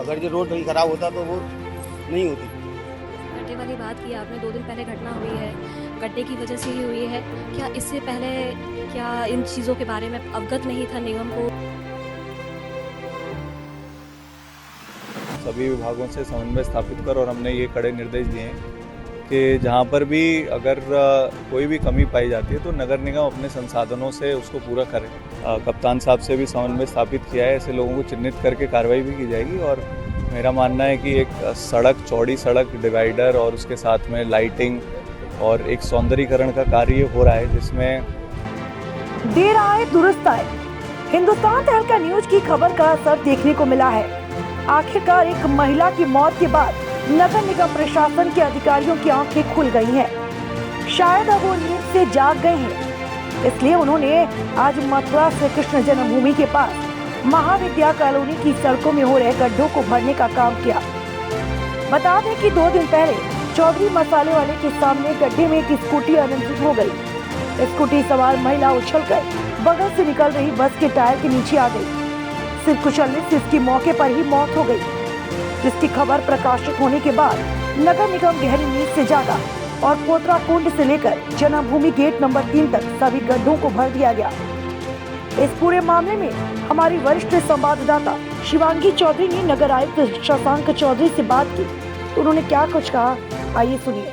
अगर जो रोड नहीं खराब होता तो वो नहीं होती। गड्ढे वाली बात की आपने, 2 दिन पहले घटना हुई है, गड्ढे की वजह से ही हुई है। क्या इससे पहले क्या इन चीज़ों के बारे में अवगत नहीं था निगम को? सभी विभागों से समन्वय स्थापित कर और हमने ये कड़े निर्देश दिए हैं कि जहाँ पर भी अगर कोई भी कमी पाई जाती है तो नगर निगम अपने संसाधनों से उसको पूरा करे। कप्तान साहब से भी समन्वय स्थापित किया है, ऐसे लोगों को चिन्हित करके कार्रवाई भी की जाएगी। और मेरा मानना है कि एक सड़क, चौड़ी सड़क, डिवाइडर और उसके साथ में लाइटिंग और एक सौंदर्यीकरण का कार्य हो रहा है, जिसमें देर आए दुरुस्त आए। हिंदुस्तान तहलका न्यूज की खबर का असर देखने को मिला है। आखिरकार एक महिला की मौत के बाद नगर निगम प्रशासन के अधिकारियों की आंखें खुल गई हैं। शायद अब वो नींद से जाग गए हैं, इसलिए उन्होंने आज मथुरा श्री कृष्ण जन्मभूमि के पास महाविद्या कॉलोनी की सड़कों में हो रहे गड्ढों को भरने का काम किया। बता दें कि 2 दिन पहले चौधरी मसाले वाले के सामने गड्ढे में एक स्कूटी अनियंत्रित हो गई। स्कूटी सवार महिला उछलकर बगल से निकल रही बस के टायर के नीचे आ गई। सिर कुचलने से इसकी मौके पर ही मौत हो गई। जिसकी खबर प्रकाशित होने के बाद नगर निगम गहरी नींद से जागा और पोतरा कुंड से लेकर जन्मभूमि गेट नंबर 3 तक सभी गड्ढों को भर दिया गया। इस पूरे मामले में हमारी वरिष्ठ संवाददाता शिवांगी चौधरी ने नगर आयुक्त शशांक चौधरी से बात की, तो उन्होंने क्या कुछ कहा, आइए सुनिए।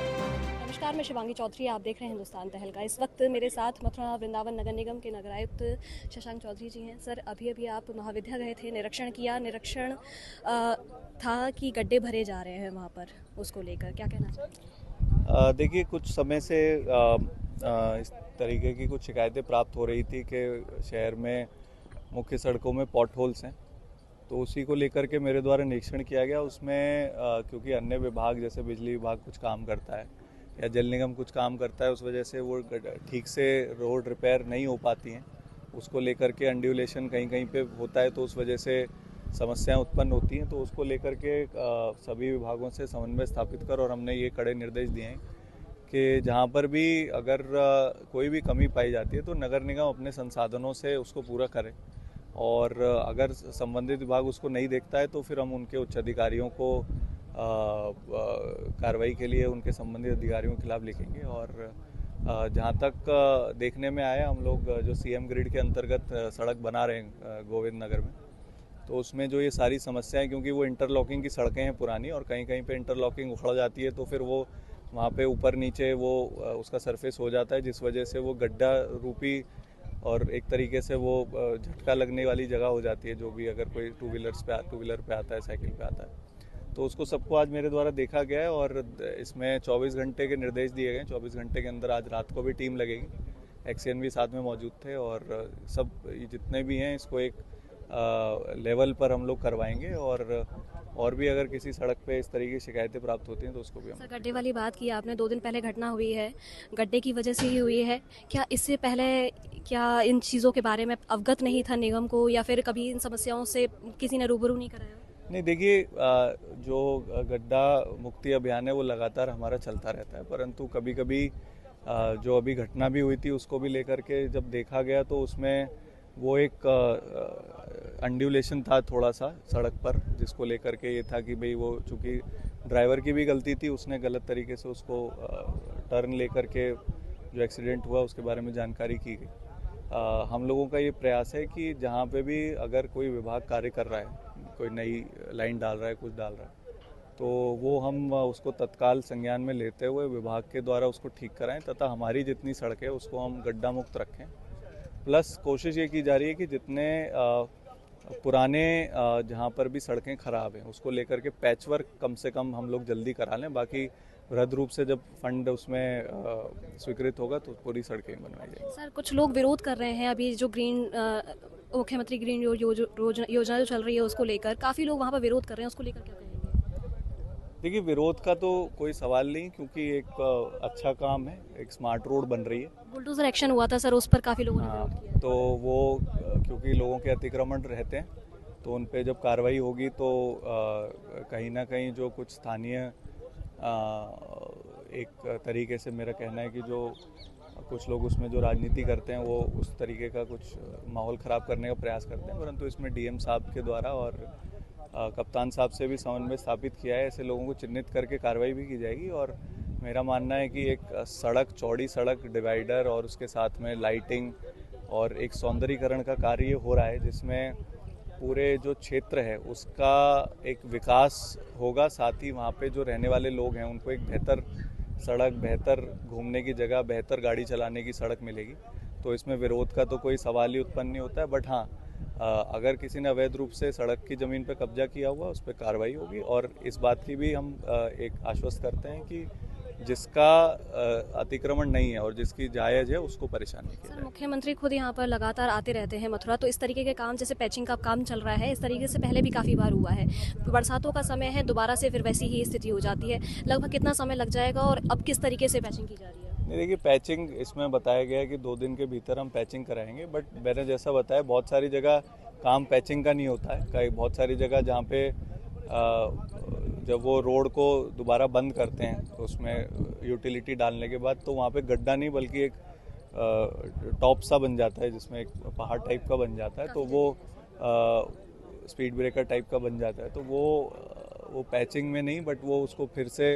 नमस्कार, मैं शिवांगी चौधरी, आप देख रहे हैं हिंदुस्तान तहलका। इस वक्त मेरे साथ मथुरा वृंदावन नगर निगम के नगर आयुक्त शशांक चौधरी जी हैं। सर, अभी आप महाविद्या गए थे, निरीक्षण किया। निरीक्षण था कि गड्ढे भरे जा रहे हैं वहाँ पर, उसको लेकर क्या कहना चाहिए? देखिए, कुछ समय से इस तरीके की कुछ शिकायतें प्राप्त हो रही थी कि शहर में मुख्य सड़कों में पॉट होल्स हैं, तो उसी को लेकर के मेरे द्वारा निरीक्षण किया गया। उसमें क्योंकि अन्य विभाग जैसे बिजली विभाग कुछ काम करता है या जल निगम कुछ काम करता है, उस वजह से वो ठीक से रोड रिपेयर नहीं हो पाती हैं। उसको लेकर के अंड्यूलेशन कहीं कहीं पे होता है, तो उस वजह से समस्याएं उत्पन्न होती हैं। तो उसको लेकर के सभी विभागों से समन्वय स्थापित कर और हमने ये कड़े निर्देश दिए हैं कि जहाँ पर भी अगर कोई भी कमी पाई जाती है तो नगर निगम अपने संसाधनों से उसको पूरा करे। और अगर संबंधित विभाग उसको नहीं देखता है तो फिर हम उनके उच्च अधिकारियों को कार्रवाई के लिए उनके संबंधित अधिकारियों के खिलाफ लिखेंगे। और जहाँ तक देखने में आया, हम लोग जो सीएम ग्रिड के अंतर्गत सड़क बना रहे हैं गोविंद नगर में, तो उसमें जो ये सारी समस्याएं, क्योंकि वो इंटरलॉकिंग की सड़कें हैं पुरानी और कहीं कहीं पे इंटरलॉकिंग उखड़ जाती है, तो फिर वो वहाँ पे ऊपर नीचे वो उसका सरफेस हो जाता है, जिस वजह से वो गड्ढा रूपी और एक तरीके से वो झटका लगने वाली जगह हो जाती है। जो भी अगर कोई टू व्हीलर पे आता है, साइकिल पे आता है, तो उसको सबको आज मेरे द्वारा देखा गया है। और इसमें 24 घंटे के निर्देश दिए गए। 24 घंटे के अंदर आज रात को भी टीम लगेगी। एक्सीएन भी साथ में मौजूद थे और सब जितने भी हैं इसको एक लेवल पर हम लोग करवाएंगे। और भी अगर किसी सड़क पे इस तरीके की शिकायतें प्राप्त होती हैं तो उसको भी हम। सर, गड्ढे वाली बात की आपने, 2 दिन पहले घटना हुई है, गड्ढे की वजह से ही हुई है। क्या इससे पहले क्या इन चीज़ों के बारे में अवगत नहीं था निगम को, या फिर कभी इन समस्याओं से किसी ने रूबरू नहीं कराया? नहीं, देखिए, जो गड्ढा मुक्ति अभियान है वो लगातार हमारा चलता रहता है, परंतु कभी कभी जो अभी घटना भी हुई थी उसको भी लेकर के जब देखा गया तो उसमें वो एक अंड्यूलेशन था थोड़ा सा सड़क पर, जिसको लेकर के ये था कि भाई वो चूँकि ड्राइवर की भी गलती थी, उसने गलत तरीके से उसको टर्न लेकर के जो एक्सीडेंट हुआ उसके बारे में जानकारी की गई। हम लोगों का ये प्रयास है कि जहाँ पे भी अगर कोई विभाग कार्य कर रहा है, कोई नई लाइन डाल रहा है, कुछ डाल रहा है, तो वो हम उसको तत्काल संज्ञान में लेते हुए विभाग के द्वारा उसको ठीक कराएं तथा हमारी जितनी सड़कें हैं उसको हम गड्ढा मुक्त रखें। प्लस कोशिश ये की जा रही है कि जितने पुराने जहाँ पर भी सड़कें खराब हैं उसको लेकर के पैचवर्क कम से कम हम लोग जल्दी करा लें। बाकी वृहद रूप से जब फंड उसमें स्वीकृत होगा तो पूरी सड़कें बनवाई जाएंगी। सर, कुछ लोग विरोध कर रहे हैं अभी जो मुख्यमंत्री ग्रीन योजना जो चल रही है उसको लेकर, काफ़ी लोग वहाँ पर विरोध कर रहे हैं, उसको लेकर क्या कहेंगे? देखिए, विरोध का तो कोई सवाल नहीं, क्योंकि एक अच्छा काम है, एक स्मार्ट रोड बन रही है। बुलडोजर एक्शन हुआ था सर, उस पर काफ़ी लोगों ने विरोध किया। तो वो क्योंकि लोगों के अतिक्रमण रहते हैं, तो उन पे जब कार्रवाई होगी तो कहीं ना कहीं जो कुछ स्थानीय एक तरीके से मेरा कहना है कि जो कुछ लोग उसमें जो राजनीति करते हैं वो उस तरीके का कुछ माहौल ख़राब करने का प्रयास करते हैं, परंतु इसमें डीएम साहब के द्वारा और कप्तान साहब से भी समन्वय स्थापित किया है। ऐसे लोगों को चिन्हित करके कार्रवाई भी की जाएगी और मेरा मानना है कि एक सड़क, चौड़ी सड़क, डिवाइडर और उसके साथ में लाइटिंग और एक सौंदर्यीकरण का कार्य हो रहा है, जिसमें पूरे जो क्षेत्र है उसका एक विकास होगा। साथ ही वहाँ पे जो रहने वाले लोग हैं उनको एक बेहतर सड़क, बेहतर घूमने की जगह, बेहतर गाड़ी चलाने की सड़क मिलेगी। तो इसमें विरोध का तो कोई सवाल ही उत्पन्न नहीं होता है। बट हाँ, अगर किसी ने अवैध रूप से सड़क की ज़मीन पर कब्जा किया हुआ उस पर कार्रवाई होगी। और इस बात की भी हम एक आश्वस्त करते हैं कि जिसका अतिक्रमण नहीं है और जिसकी जायज़ है उसको परेशान नहीं किया जाएगा। मुख्यमंत्री खुद यहाँ पर लगातार आते रहते हैं मथुरा, तो इस तरीके के काम, जैसे पैचिंग का काम चल रहा है, इस तरीके से पहले भी काफ़ी बार हुआ है। बरसातों का समय है, दोबारा से फिर वैसी ही स्थिति हो जाती है। लगभग कितना समय लग जाएगा और अब किस तरीके से पैचिंग की जा रही है? नहीं, देखिए, पैचिंग इसमें बताया गया है कि 2 दिन के भीतर हम पैचिंग कराएंगे। बट मैंने जैसा बताया, बहुत सारी जगह काम पैचिंग का नहीं होता है। कई बहुत सारी जगह जहाँ पे जब वो रोड को दोबारा बंद करते हैं तो उसमें यूटिलिटी डालने के बाद तो वहाँ पे गड्ढा नहीं बल्कि एक टॉप सा बन जाता है, जिसमें एक पहाड़ टाइप का बन जाता है। तो वो स्पीड ब्रेकर टाइप का बन जाता है। तो वो पैचिंग में नहीं, बट वो उसको फिर से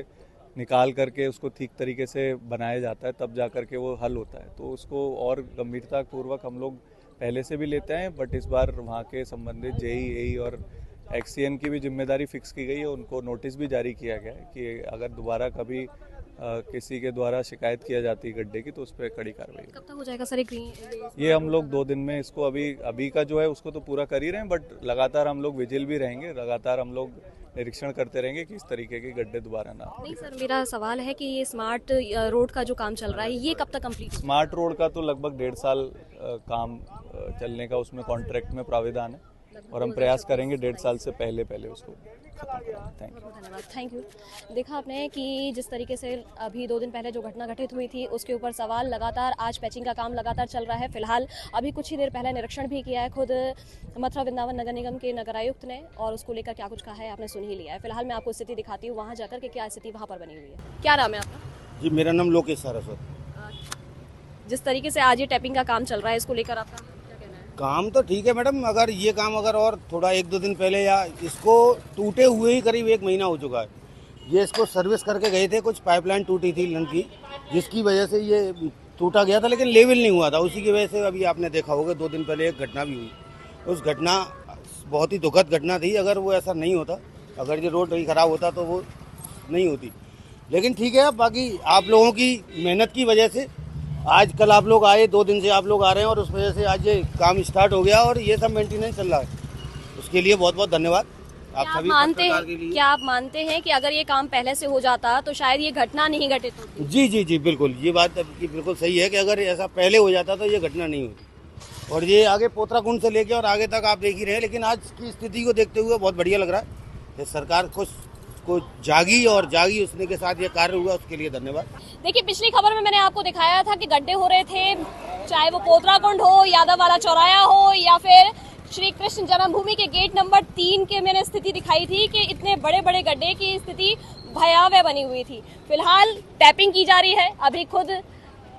निकाल करके उसको ठीक तरीके से बनाया जाता है, तब जा करके वो हल होता है। तो उसको और गंभीरतापूर्वक हम लोग पहले से भी लेते हैं। बट इस बार वहाँ के संबंधित जेई और एक्सीएन की भी जिम्मेदारी फिक्स की गई है। उनको नोटिस भी जारी किया गया है कि अगर दोबारा कभी किसी के द्वारा शिकायत किया जाती है गड्ढे की तो उस पर कड़ी कार्रवाई। कब तक हो जाएगा सर ये हम लोग 2 दिन में इसको अभी का जो है उसको तो पूरा कर ही रहे हैं। बट लगातार हम लोग विजिल भी रहेंगे, लगातार हम लोग निरीक्षण करते रहेंगे कि इस तरीके के गड्ढे दोबारा ना हो। नहीं सर, मेरा सवाल है कि ये स्मार्ट रोड का जो काम चल रहा है ये कब तक कंप्लीट? स्मार्ट रोड का तो लगभग 1.5 साल काम चलने का उसमें कॉन्ट्रैक्ट में प्राविधान है और हम प्रयास करेंगे 1.5 साल से पहले उसको खत्म करना। Thank you. धन्यवाद। Thank you. देखा आपने कि जिस तरीके से अभी 2 दिन पहले जो घटना घटित हुई थी उसके ऊपर सवाल लगातार, आज पैचिंग का काम लगातार चल रहा है। फिलहाल अभी कुछ ही देर पहले निरीक्षण भी किया है खुद मथुरा वृंदावन नगर निगम के नगर आयुक्त ने, और उसको लेकर क्या कुछ कहा है आपने सुन ही लिया है। फिलहाल मैं आपको स्थिति दिखाती हूँ वहाँ जाकर के क्या स्थिति वहाँ पर बनी हुई है। क्या नाम है आपका? जी, मेरा नाम लोकेश सारस्वत। जिस तरीके से आज ये टैपिंग का काम चल रहा है, इसको लेकर आपका काम तो ठीक है मैडम, अगर ये काम और थोड़ा 1-2 दिन पहले, या इसको टूटे हुए ही करीब 1 महीना हो चुका है। ये इसको सर्विस करके गए थे, कुछ पाइपलाइन टूटी थी नल की, जिसकी वजह से ये टूटा गया था, लेकिन लेवल नहीं हुआ था। उसी की वजह से अभी आपने देखा होगा 2 दिन पहले एक घटना भी हुई। उस घटना बहुत ही दुखद घटना थी। अगर वो ऐसा नहीं होता, अगर ये रोड नहीं खराब होता तो वो नहीं होती। लेकिन ठीक है, बाकी आप लोगों की मेहनत की वजह से आज कल आप लोग आए, 2 दिन से आप लोग आ रहे हैं और उस वजह से आज ये काम स्टार्ट हो गया और ये सब मेंटेनेंस चल रहा है। उसके लिए बहुत बहुत धन्यवाद आप सभी पत्रकार के लिए। क्या आप मानते हैं कि अगर ये काम पहले से हो जाता तो शायद ये घटना नहीं घटित होती? जी बिल्कुल, ये बात आपकी बिल्कुल सही है कि अगर ऐसा पहले हो जाता तो ये घटना नहीं होती। और ये आगे पोतराकुंड से लेके और आगे तक आप देख ही रहे हैं। लेकिन आज की स्थिति को देखते हुए बहुत बढ़िया लग रहा है कि सरकार को जागी उसने के साथ ये कार्य हुआ, उसके लिए धन्यवाद। देखिए, पिछली खबर में मैंने आपको दिखाया था कि गड्ढे हो रहे थे, चाहे वो पोतराकुंड हो, यादव वाला चौराया हो, या फिर श्री कृष्ण जन्मभूमि के गेट नंबर 3 के मैंने स्थिति दिखाई थी कि इतने बड़े बड़े गड्ढे की स्थिति भयावह बनी हुई थी। फिलहाल टैपिंग की जा रही है। अभी खुद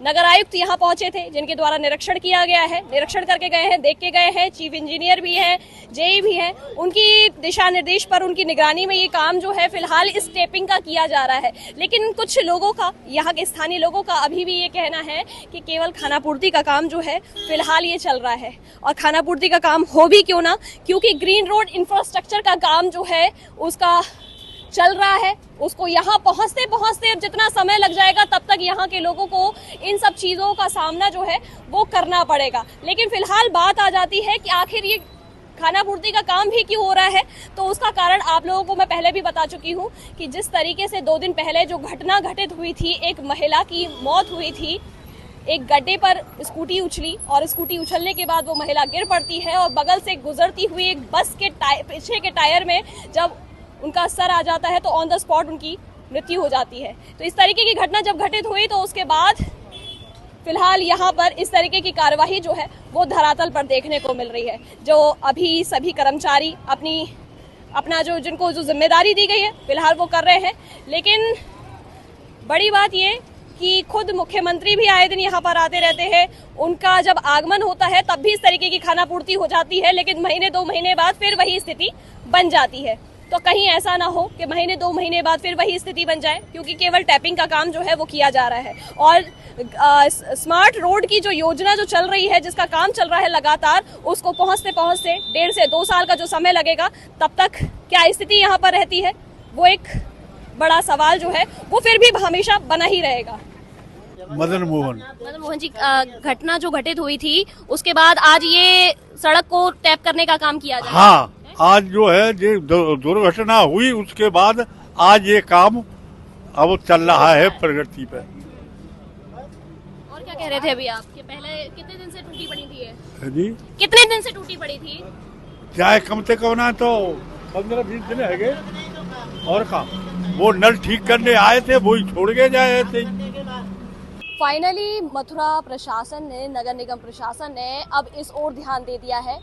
नगर आयुक्त यहाँ पहुंचे थे, जिनके द्वारा निरीक्षण किया गया है, निरीक्षण करके गए हैं, देख के गए हैं। चीफ इंजीनियर भी हैं, जेई भी हैं। उनकी दिशा निर्देश पर, उनकी निगरानी में ये काम जो है फिलहाल इस टैपिंग का किया जा रहा है। लेकिन कुछ लोगों का, यहाँ के स्थानीय लोगों का अभी भी ये कहना है कि केवल खानापूर्ति का काम जो है फिलहाल ये चल रहा है। और खानापूर्ति का काम हो भी क्यों ना, क्योंकि ग्रीन रोड इंफ्रास्ट्रक्चर का काम जो है उसका चल रहा है। उसको यहाँ पहुँचते पहुँचते जितना समय लग जाएगा तब तक यहाँ के लोगों को इन सब चीज़ों का सामना जो है वो करना पड़ेगा। लेकिन फिलहाल बात आ जाती है कि आखिर ये खानापूर्ति का काम भी क्यों हो रहा है, तो उसका कारण आप लोगों को मैं पहले भी बता चुकी हूँ कि जिस तरीके से 2 दिन पहले जो घटना घटित हुई थी, एक महिला की मौत हुई थी। एक गड्ढे पर स्कूटी उछली और स्कूटी उछलने के बाद वो महिला गिर पड़ती है और बगल से गुजरती हुई एक बस के पीछे के टायर में जब उनका सर आ जाता है तो ऑन द स्पॉट उनकी मृत्यु हो जाती है। तो इस तरीके की घटना जब घटित हुई तो उसके बाद फिलहाल यहाँ पर इस तरीके की कार्यवाही जो है वो धरातल पर देखने को मिल रही है। जो अभी सभी कर्मचारी अपना जिनको जिम्मेदारी दी गई है फिलहाल वो कर रहे हैं। लेकिन बड़ी बात ये कि खुद मुख्यमंत्री भी आए दिन यहाँ पर आते रहते हैं। उनका जब आगमन होता है तब भी इस तरीके की खानापूर्ति हो जाती है, लेकिन महीने 2 महीने बाद फिर वही स्थिति बन जाती है। तो कहीं ऐसा ना हो कि महीने 2 महीने बाद फिर वही स्थिति बन जाए, क्योंकि केवल टैपिंग का काम जो है वो किया जा रहा है। और स्मार्ट रोड की जो योजना जो चल रही है, जिसका काम चल रहा है लगातार, उसको पहुंचते 1.5 से 2 साल का जो समय लगेगा, तब तक क्या स्थिति यहाँ पर रहती है, वो एक बड़ा सवाल जो है वो फिर भी हमेशा बना ही रहेगा। मदन मोहन जी, घटना जो घटित हुई थी उसके बाद आज ये सड़क को टैप करने का काम किया जा रहा है। हाँ, आज जो है जो दुर्घटना हुई उसके बाद आज ये काम अब चल रहा है प्रगति पे। और क्या कह रहे थे अभी आप कि पहले कितने दिन से टूटी पड़ी थी ये? जी, कितने दिन से टूटी पड़ी थी? चाहे कम से कम ना तो 15-20 दिन है गए। और का वो नल ठीक करने आए थे, वही छोड़ के जाए थे। फाइनली मथुरा प्रशासन ने, नगर निगम प्रशासन ने अब इस ओर ध्यान दे दिया है।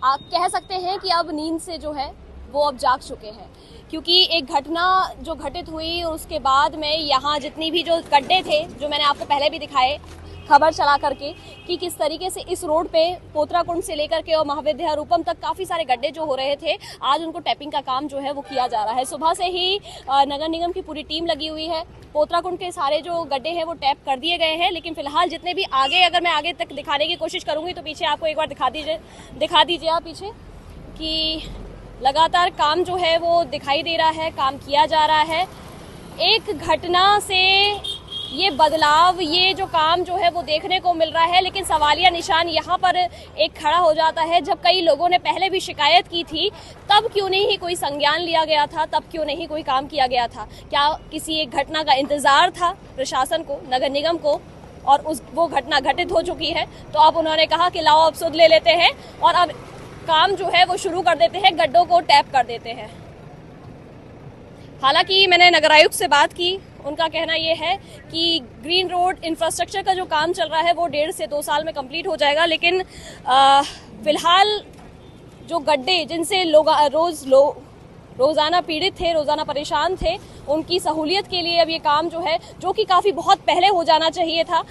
आप कह सकते हैं कि अब नींद से जो है वो अब जाग चुके हैं, क्योंकि एक घटना जो घटित हुई उसके बाद में यहाँ जितनी भी जो गड्ढे थे, जो मैंने आपको पहले भी दिखाए खबर चला करके, कि किस तरीके से इस रोड पे पोतराकुंड से लेकर के और महाविद्यारूपम तक काफ़ी सारे गड्ढे जो हो रहे थे, आज उनको टैपिंग का काम जो है वो किया जा रहा है। सुबह से ही नगर निगम की पूरी टीम लगी हुई है। पोतराकुंड के सारे जो गड्ढे हैं वो टैप कर दिए गए हैं, लेकिन फिलहाल जितने भी आगे, अगर मैं आगे तक दिखाने की कोशिश करूंगी तो पीछे आपको एक बार दिखा दीजिए आप पीछे, कि लगातार काम जो है वो दिखाई दे रहा है, काम किया जा रहा है। एक घटना से ये बदलाव, ये जो काम जो है वो देखने को मिल रहा है, लेकिन सवालिया निशान यहाँ पर एक खड़ा हो जाता है। जब कई लोगों ने पहले भी शिकायत की थी, तब क्यों नहीं कोई संज्ञान लिया गया था, तब क्यों नहीं कोई काम किया गया था? क्या किसी एक घटना का इंतजार था प्रशासन को, नगर निगम को, और वो घटना घटित हो चुकी है, तो अब उन्होंने कहा कि लाओ अब सुध ले लेते हैं और अब काम जो है वो शुरू कर देते हैं, गड्ढों को टैप कर देते हैं। हालांकि मैंने नगर आयुक्त से बात की, उनका कहना यह है कि ग्रीन रोड इंफ्रास्ट्रक्चर का जो काम चल रहा है वो 1.5 से 2 साल में कंप्लीट हो जाएगा, लेकिन फिलहाल जो गड्ढे जिनसे लोग रोज़ाना पीड़ित थे, रोज़ाना परेशान थे, उनकी सहूलियत के लिए अब ये काम जो है, जो कि काफ़ी बहुत पहले हो जाना चाहिए था,